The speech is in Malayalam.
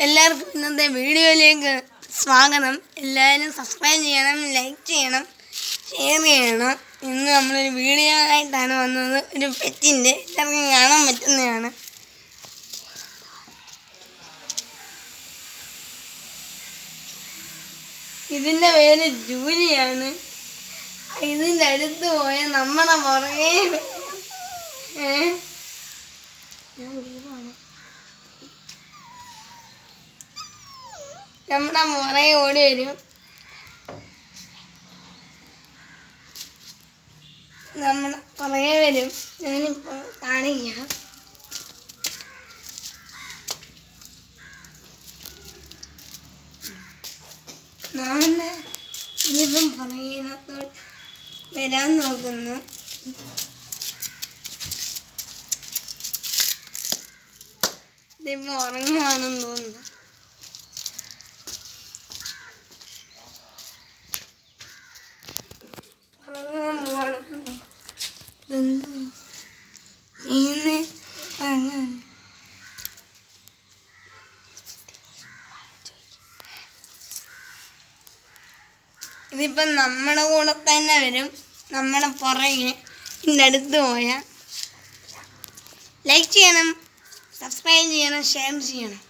എല്ലാവർക്കും ഇന്നത്തെ വീഡിയോയിലേക്ക് സ്വാഗതം. എല്ലാവരും സബ്സ്ക്രൈബ് ചെയ്യണം, ലൈക്ക് ചെയ്യണം, ഷെയർ ചെയ്യണം. ഇന്ന് നമ്മളൊരു വീഡിയോ ആയിട്ടാണ് വന്നത്. ഒരു പെറ്റിൻ്റെ എല്ലാവർക്കും കാണാൻ പറ്റുന്നതാണ്. ഇതിൻ്റെ പേര് ജൂലിയാണ്. ഇതിൻ്റെ അടുത്ത് പോയ നമ്മുടെ പുറകെ നമ്മുടെ പുറകെ ഓടി വരും. നമ്മുടെ പുറകെ വരും. ഞാനിപ്പോൾ കാണിക്കാം. നാളെ ഇനിയിപ്പം പുറകിനത്തോട്ട് വരാൻ നോക്കുന്നു. ഇതിപ്പോൾ ഉറങ്ങുവാണെന്ന് തോന്നുന്നു. ഇതിപ്പം നമ്മുടെ കൂടെ തന്നെ വരും. നമ്മുടെ പുറകെ ഇതിൻ്റെ അടുത്ത് പോയാൽ ലൈക്ക് ചെയ്യണം, സബ്സ്ക്രൈബ് ചെയ്യണം, ഷെയർ ചെയ്യണം.